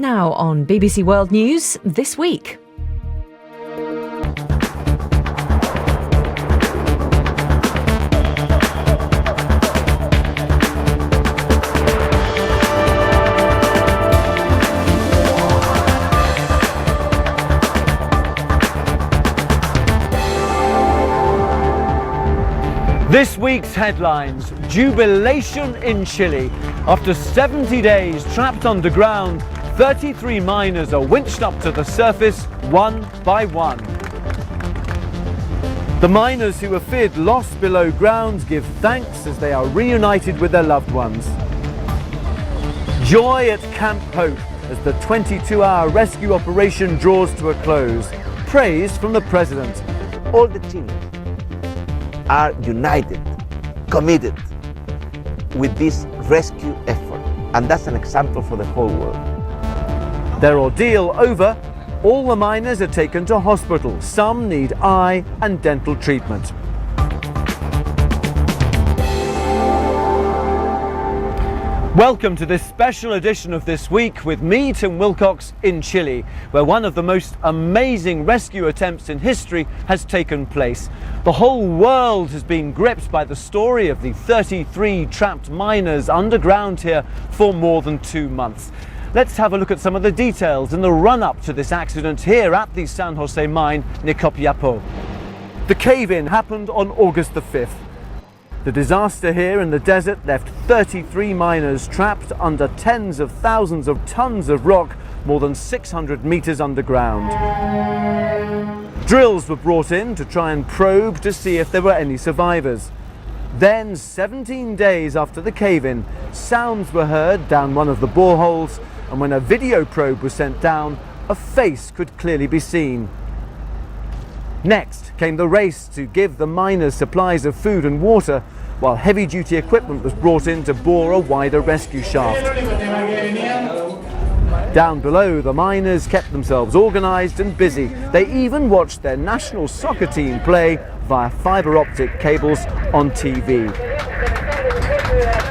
Now on BBC World News this week. This week's headlines: jubilation in Chile. After 70 days trapped underground, 33 miners are winched up to the surface one by one. The miners who were feared lost below ground give thanks as they are reunited with their loved ones. Joy at Camp Hope as the 22-hour rescue operation draws to a close. Praise from the President. All the Chileans are united, committed with this rescue effort, and that's an example for the whole world. Their ordeal over, all the miners are taken to hospital. Some need eye and dental treatment. Welcome to this special edition of This Week with me, Tim Wilcox, in Chile, where one of the most amazing rescue attempts in history has taken place. The whole world has been gripped by the story of the 33 trapped miners underground here for more than 2 months. Let's have a look at some of the details in the run-up to this accident here at the San Jose mine near Copiapó. The cave-in happened on August the 5th. The disaster here in the desert left 33 miners trapped under tens of thousands of tons of rock, more than 600 meters underground. Drills were brought in to try and probe to see if there were any survivors. Then, 17 days after the cave-in, sounds were heard down one of the boreholes, and when a video probe was sent down, a face could clearly be seen. Next came the race to give the miners supplies of food and water, while heavy-duty equipment was brought in to bore a wider rescue shaft. Down below, the miners kept themselves organised and busy. They even watched their national soccer team play via fibre optic cables on TV.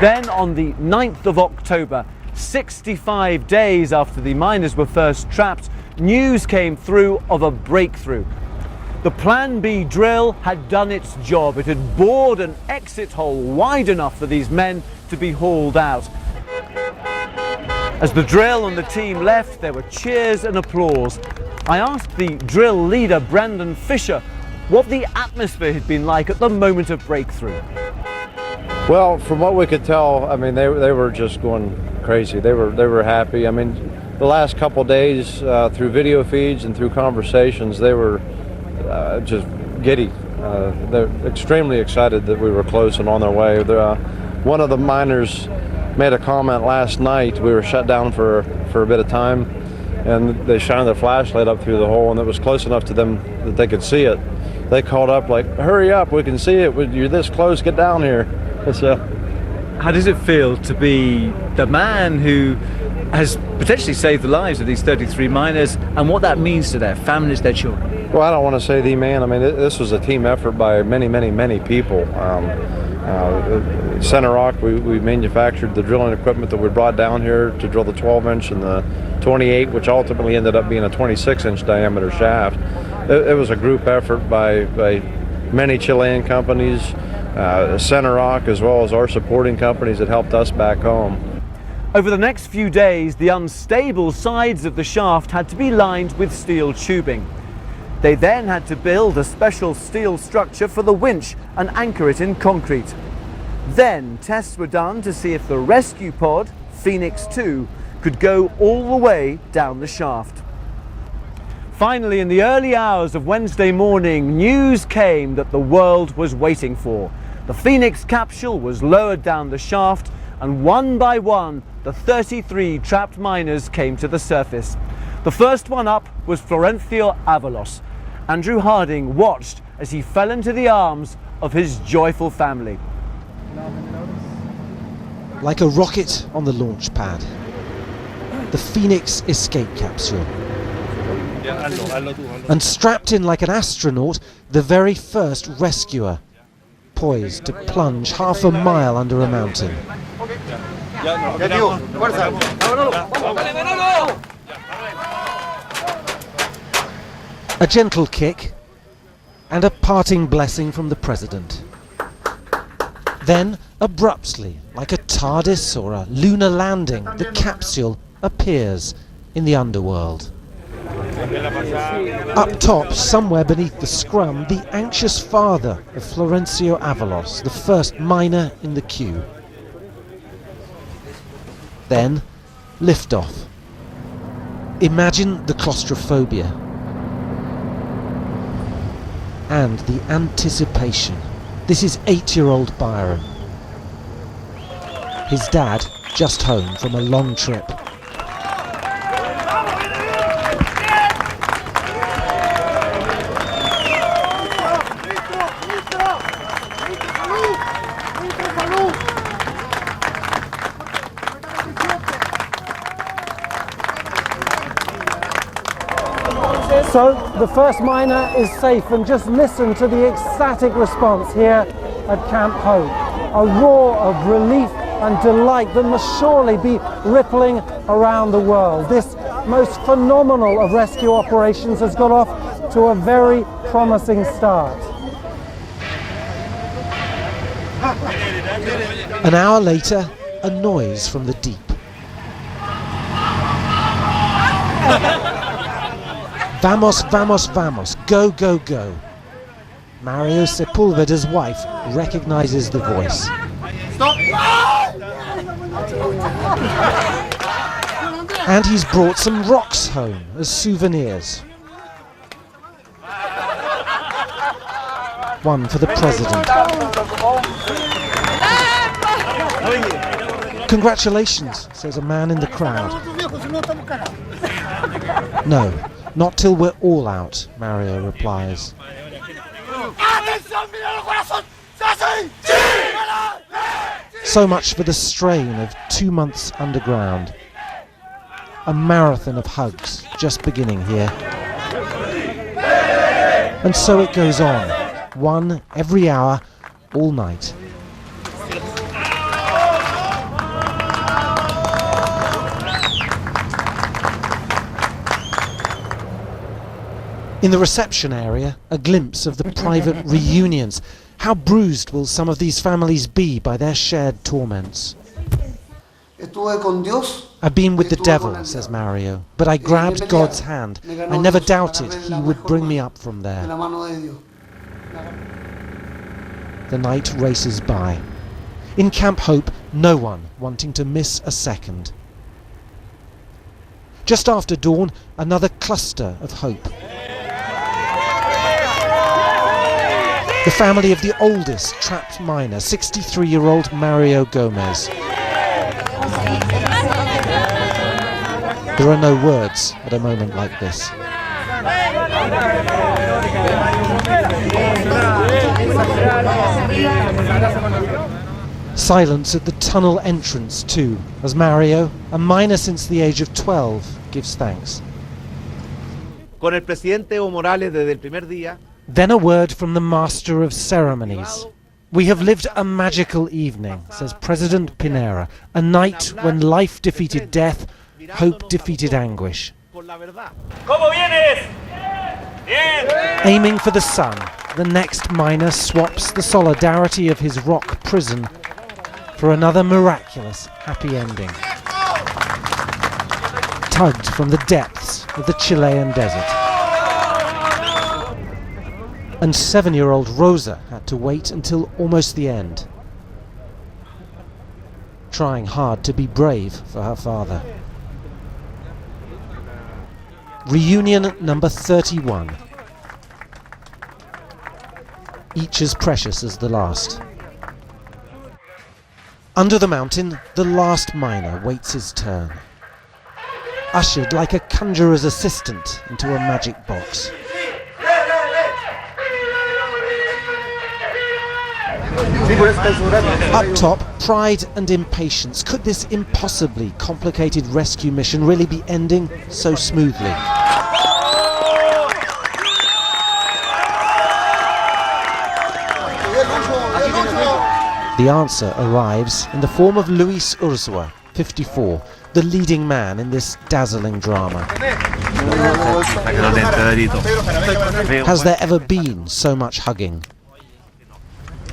Then on the 9th of October, 65 days after the miners were first trapped, news came through of a breakthrough. The Plan B drill had done its job. It had bored an exit hole wide enough for these men to be hauled out. As the drill and the team left, there were cheers and applause. I asked the drill leader, Brandon Fisher, what the atmosphere had been like at the moment of breakthrough. Well, from what we could tell, I mean, they were just going crazy. They were happy. I mean, the last couple of days, through video feeds and through conversations, they were just giddy. They're extremely excited that we were close and on their way. One of the miners made a comment last night. We were shut down for a bit of time, and they shined their flashlight up through the hole, and it was close enough to them that they could see it. They called up like, "Hurry up, we can see it. You're this close, get down here." How does it feel to be the man who has potentially saved the lives of these 33 miners, and what that means to their families, their children? Well, I don't want to say the man. I mean, this was a team effort by many people. Center Rock, we manufactured the drilling equipment that we brought down here to drill the 12-inch and the 28, which ultimately ended up being a 26-inch diameter shaft. It was a group effort by many Chilean companies, Center Rock, as well as our supporting companies that helped us back home. Over the next few days, the unstable sides of the shaft had to be lined with steel tubing. They then had to build a special steel structure for the winch and anchor it in concrete. Then tests were done to see if the rescue pod, Phoenix 2, could go all the way down the shaft. Finally, in the early hours of Wednesday morning, news came that the world was waiting for. The Phoenix capsule was lowered down the shaft, and one by one, the 33 trapped miners came to the surface. The first one up was Florencio Avalos. Andrew Harding watched as he fell into the arms of his joyful family. Like a rocket on the launch pad, the Phoenix escape capsule. And strapped in like an astronaut, the very first rescuer, poised to plunge half a mile under a mountain. A gentle kick and a parting blessing from the president. Then, abruptly, like a TARDIS or a lunar landing, the capsule appears in the underworld. Up top, somewhere beneath the scrum, the anxious father of Florencio Avalos, the first miner in the queue. Then, liftoff. Imagine the claustrophobia and the anticipation. This is 8-year-old Byron. His dad just home from a long trip. So the first miner is safe, and just listen to the ecstatic response here at Camp Hope. A roar of relief and delight that must surely be rippling around the world. This most phenomenal of rescue operations has got off to a very promising start. An hour later, a noise from the deep. Vamos, vamos, vamos, go, go, go. Mario Sepulveda's wife recognizes the voice. Stop! And he's brought some rocks home as souvenirs. One for the president. Congratulations, says a man in the crowd. No, not till we're all out, Mario replies. So much for the strain of 2 months underground. A marathon of hugs just beginning here. And so it goes on, one every hour, all night. In the reception area, a glimpse of the private reunions. How bruised will some of these families be by their shared torments? I've been with the devil, says Mario, but I grabbed God's hand. I never doubted he would bring me up from there. The night races by. In Camp Hope, no one wanting to miss a second. Just after dawn, another cluster of hope. The family of the oldest trapped miner, 63-year-old Mario Gomez. There are no words at a moment like this. Silence at the tunnel entrance too, as Mario, a miner since the age of 12, gives thanks. Con el presidente Evo Morales desde el primer día. Then a word from the master of ceremonies. We have lived a magical evening, says President Pinera, a night when life defeated death, hope defeated anguish. Aiming for the sun, the next miner swaps the solidarity of his rock prison for another miraculous happy ending. Tugged from the depths of the Chilean desert. And 7-year-old Rosa had to wait until almost the end, trying hard to be brave for her father. Reunion number 31. Each as precious as the last. Under the mountain, the last miner waits his turn. Ushered like a conjurer's assistant into a magic box. Up top, pride and impatience. Could this impossibly complicated rescue mission really be ending so smoothly? The answer arrives in the form of Luis Urzua, 54, the leading man in this dazzling drama. Has there ever been so much hugging?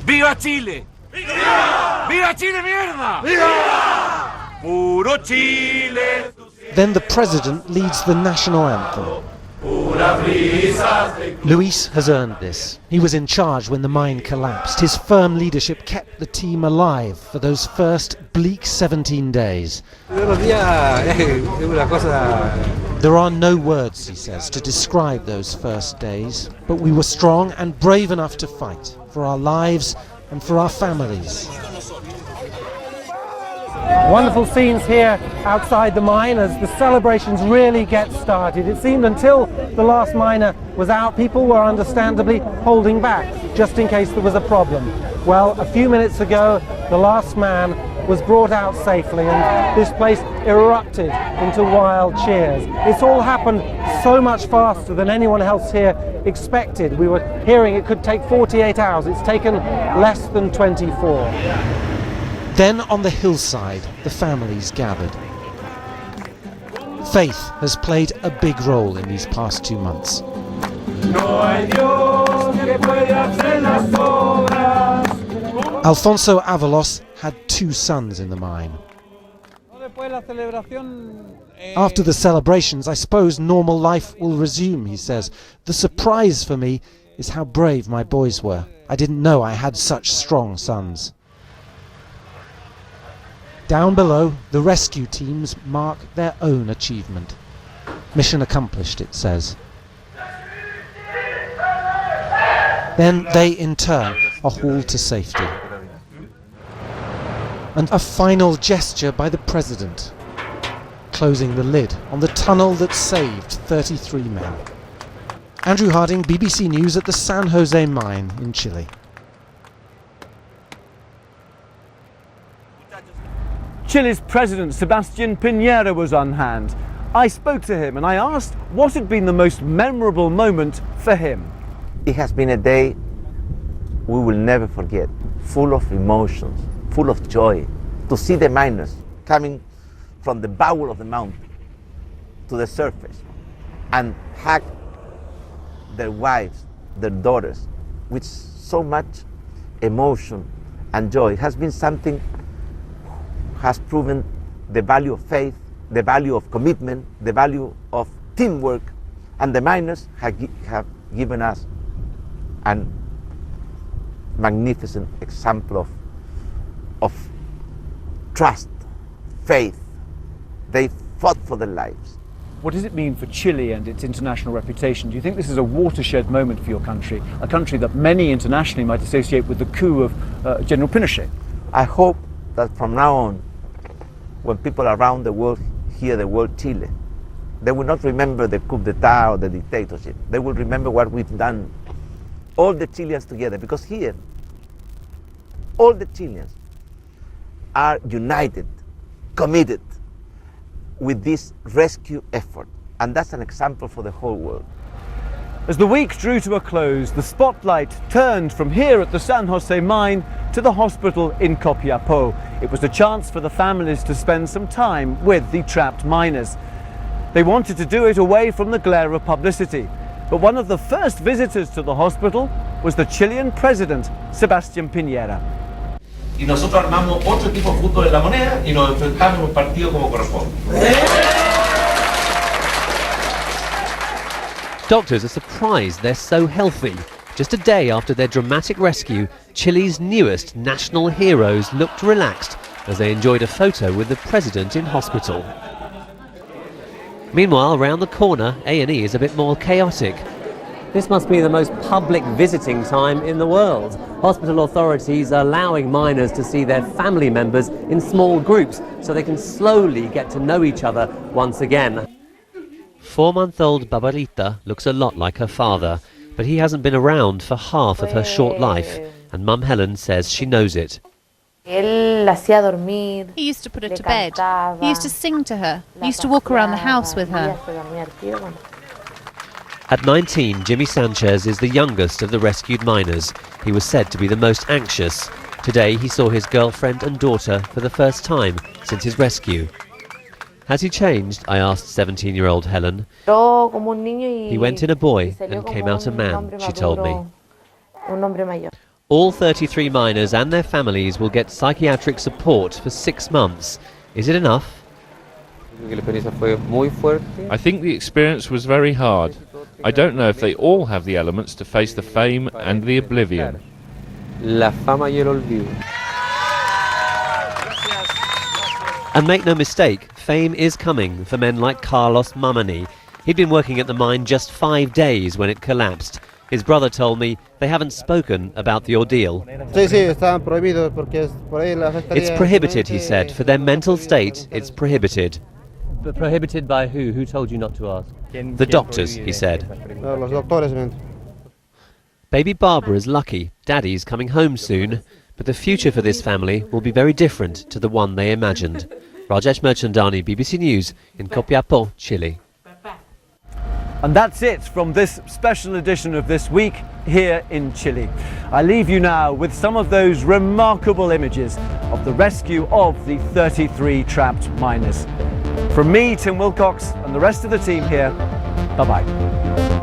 ¡Viva Chile! ¡Viva! ¡Viva Chile, mierda! ¡Viva! ¡Puro Chile! Then the president leads the national anthem. Luis has earned this. He was in charge when the mine collapsed. His firm leadership kept the team alive for those first bleak 17 days. There are no words, he says, to describe those first days, but we were strong and brave enough to fight for our lives and for our families. Wonderful scenes here outside the mine as the celebrations really get started. It seemed until the last miner was out, people were understandably holding back, just in case there was a problem. Well, a few minutes ago, the last man was brought out safely and this place erupted into wild cheers. It's all happened so much faster than anyone else here expected. We were hearing it could take 48 hours. It's taken less than 24. Then on the hillside, the families gathered. Faith has played a big role in these past 2 months. Alfonso Avalos had 2 sons in the mine. After the celebrations, I suppose normal life will resume, he says. The surprise for me is how brave my boys were. I didn't know I had such strong sons. Down below, the rescue teams mark their own achievement. Mission accomplished, it says. Then they, in turn, are hauled to safety. And a final gesture by the president, closing the lid on the tunnel that saved 33 men. Andrew Harding, BBC News at the San Jose mine in Chile. Chile's President Sebastián Piñera was on hand. I spoke to him and I asked what had been the most memorable moment for him. It has been a day we will never forget, full of emotions, full of joy, to see the miners coming from the bowel of the mountain to the surface and hug their wives, their daughters, with so much emotion and joy. It has been something has proven the value of faith, the value of commitment, the value of teamwork, and the miners have given us a magnificent example of trust, faith. They fought for their lives. What does it mean for Chile and its international reputation? Do you think this is a watershed moment for your country, a country that many internationally might associate with the coup of General Pinochet? I hope that from now on, when people around the world hear the word Chile, they will not remember the coup d'etat or the dictatorship. They will remember what we've done, all the Chileans together, because here, all the Chileans are united, committed with this rescue effort, and that's an example for the whole world. As the week drew to a close, the spotlight turned from here at the San Jose mine to the hospital in Copiapó. It was a chance for the families to spend some time with the trapped miners. They wanted to do it away from the glare of publicity. But one of the first visitors to the hospital was the Chilean president, Sebastián Piñera. Y nosotros armamos otro equipo de fútbol en La Moneda y nos enfrentamos en un partido como corresponde. Doctors are surprised they're so healthy. Just a day after their dramatic rescue, Chile's newest national heroes looked relaxed as they enjoyed a photo with the president in hospital. Meanwhile, around the corner, A&E is a bit more chaotic. This must be the most public visiting time in the world. Hospital authorities are allowing miners to see their family members in small groups so they can slowly get to know each other once again. 4-month-old Barbarita looks a lot like her father, but he hasn't been around for half of her short life, and Mum Helen says she knows it. He used to put her to bed. He used to sing to her. He used to walk around the house with her. At 19, Jimmy Sanchez is the youngest of the rescued miners. He was said to be the most anxious. Today he saw his girlfriend and daughter for the first time since his rescue. Has he changed? I asked 17-year-old Helen. He went in a boy and came out a man, she told me. All 33 miners and their families will get psychiatric support for 6 months. Is it enough? I think the experience was very hard. I don't know if they all have the elements to face the fame and the oblivion. And make no mistake, fame is coming for men like Carlos Mamani. He'd been working at the mine just 5 days when it collapsed. His brother told me they haven't spoken about the ordeal. It's prohibited, he said. For their mental state, it's prohibited. But prohibited by who? Who told you not to ask? The doctors, he said. Baby Barbara is lucky. Daddy's coming home soon. But the future for this family will be very different to the one they imagined. Rajesh Merchandani, BBC News in Copiapó, Chile. And that's it from this special edition of This Week here in Chile. I leave you now with some of those remarkable images of the rescue of the 33 trapped miners. From me, Tim Wilcox, and the rest of the team here, bye-bye.